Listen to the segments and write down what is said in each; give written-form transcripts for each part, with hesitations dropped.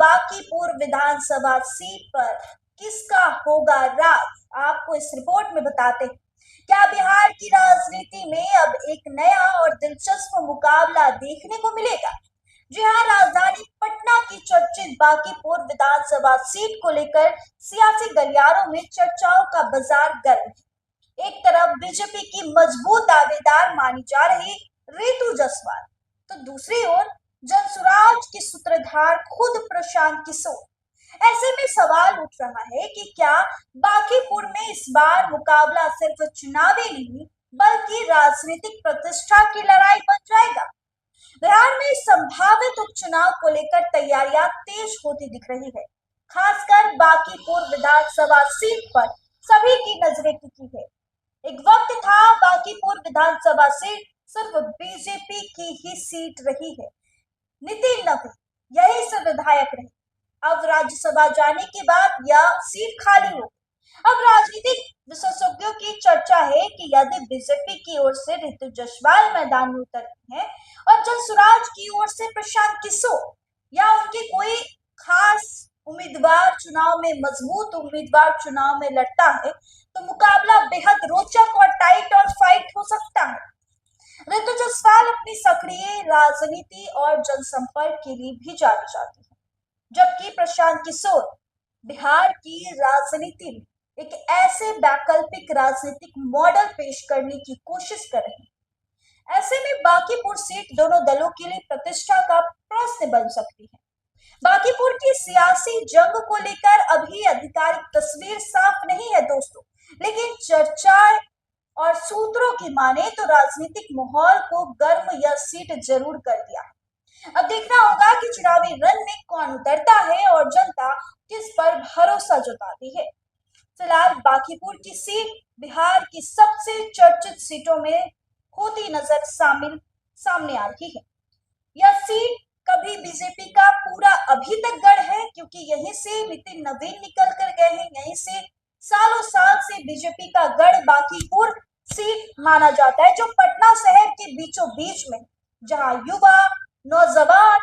बांकीपुर विधानसभा seat पर किसका होगा राज, आपको इस रिपोर्ट में बताते हैं। क्या बिहार की राजनीति में अब एक नया और दिलचस्प मुकाबला देखने को मिलेगा? जी हाँ, राजधानी पटना की चर्चित बांकीपुर विधानसभा सीट को लेकर सियासी गलियारों में चर्चाओं का बाजार गर्म है। एक तरफ बीजेपी की मजबूत दावेदार मानी जा रही रितु जायसवाल, तो दूसरी ओर जनसुराज की सूत्रधार खुद प्रशांत किशोर। ऐसे में सवाल उठ रहा है कि क्या बांकीपुर में इस बार मुकाबला सिर्फ चुनावी नहीं बल्कि राजनीतिक प्रतिष्ठा की लड़ाई बन जाएगा? बिहार में संभावित उपचुनाव को लेकर तैयारियां तेज होती दिख रही है। खासकर बांकीपुर विधानसभा सीट पर सभी की नजरें टिकी है। एक वक्त था बांकीपुर विधानसभा सीट सिर्फ बीजेपी की ही सीट रही है। नितिन नवीन यही से विधायक रहे। अब राज्यसभा जाने के बाद यह सीट खाली हो। अब राजनीतिक विशेषज्ञों की चर्चा है कि यदि बीजेपी की ओर से रितु जायसवाल मैदान में उतरती है और जनसुराज की ओर से प्रशांत किशोर या उनके कोई खास उम्मीदवार चुनाव में मजबूत उम्मीदवार चुनाव में लड़ता है, तो मुकाबला बेहद रोचक और टाइट और फाइट हो सकता है। रितु जायसवाल अपनी सक्रिय राजनीति और जनसंपर्क के लिए भी जानी जाती है, जबकि प्रशांत किशोर बिहार की राजनीति में एक ऐसे वैकल्पिक राजनीतिक मॉडल पेश करने की कोशिश कर रहे हैं। ऐसे में बांकीपुर सीट दोनों दलों के लिए प्रतिष्ठा का प्रश्न बन सकती है। बांकीपुर की सियासी जंग को लेकर अभी आधिकारिक तस्वीर साफ नहीं है दोस्तों, लेकिन चर्चा और सूत्रों की माने तो राजनीतिक माहौल को गर्म यह सीट जरूर कर दिया है। अब देखना होगा कि चुनावी रण में कौन उतरता है और जनता किस पर भरोसा जताती है। फिलहाल बांकीपुर की सीट बिहार की सबसे चर्चित सीटों में होती नजर सामने आ रही है। यह सीट कभी बीजेपी का पूरा अभी तक गढ़ है, क्योंकि यहीं से नितिन नवीन निकल कर गए हैं। यहीं से सालों साल से बीजेपी का गढ़ बांकीपुर सीट माना जाता है, जो पटना शहर के बीचों बीच में, जहां युवा नौजवान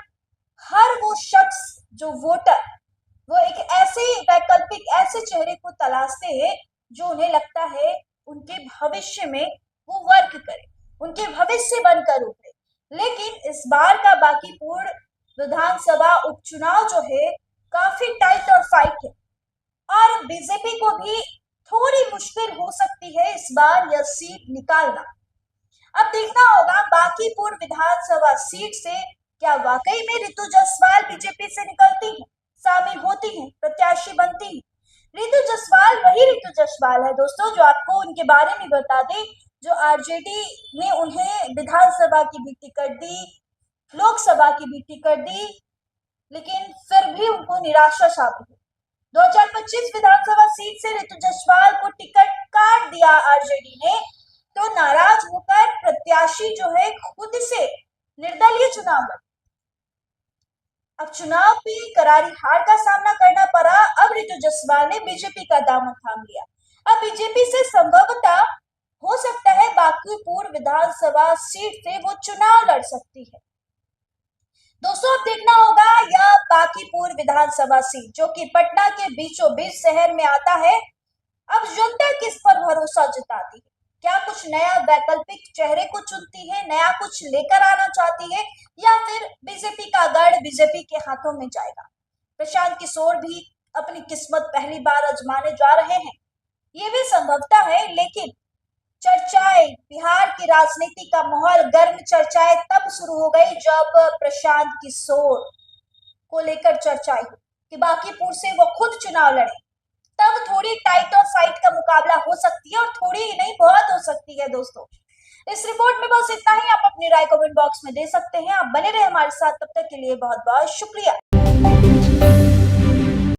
हर वो शख्स जो वोटर वो एक ऐसे वैकल्पिक ऐसे चेहरे को तलाशते हैं जो उन्हें लगता है उनके भविष्य में वो वर्क करे, उनके भविष्य बनकर उभरे। लेकिन इस बार का बांकीपुर विधानसभा उपचुनाव जो है काफी टाइट और फाइट है और बीजेपी को भी थोड़ी मुश्किल हो सकती है इस बार यह सीट निकालना। अब देखना होगा बांकीपुर विधानसभा सीट से क्या वाकई में रितु जायसवाल बीजेपी से निकलती है, शामिल होती है, प्रत्याशी बनती है। रितु जायसवाल वही रितु जायसवाल है दोस्तों जो आपको उनके बारे में बता दें, जो आरजेडी ने उन्हें विधानसभा की भी टिकट दी, लोकसभा की भी टिकट दी, लेकिन फिर भी उनको निराशा साबित हुई। 2025 विधानसभा सीट से रितु जायसवाल को टिकट काट दिया आरजेडी ने, तो नाराज होकर प्रत्याशी जो है खुद से निर्दलीय चुनाव लड़ी। अब चुनाव में करारी हार का सामना करना पड़ा। अब रितु जायसवाल ने बीजेपी का दामन थाम लिया। अब बीजेपी से संभवतः हो सकता है बांकीपुर विधानसभा सीट से वो चुनाव लड़ सकती है। दोस्तों अब देखना होगा यह बांकीपुर विधानसभा सीट जो कि पटना के बीचों बीच शहर में आता है, अब जनता किस पर भरोसा जताती है? क्या कुछ नया वैकल्पिक चेहरे को चुनती है, नया कुछ लेकर आना चाहती है, या फिर बीजेपी का गढ़ बीजेपी के हाथों में जाएगा? प्रशांत किशोर भी अपनी किस्मत पहली बार आजमाने जा रहे हैं, ये भी संभवता है। लेकिन चर्चाएं, बिहार की राजनीति का माहौल गर्म चर्चाएं तब शुरू हो गई जब प्रशांत किशोर को लेकर चर्चाएं हुई कि बांकीपुर से वो खुद चुनाव लड़े। तब थोड़ी टाइट और फाइट का मुकाबला हो सकती है और थोड़ी ही नहीं बहुत हो सकती है दोस्तों। इस रिपोर्ट में बस इतना ही। आप अपनी राय कमेंट बॉक्स में दे सकते हैं। आप बने रहे हमारे साथ, तब तक के लिए बहुत बहुत शुक्रिया।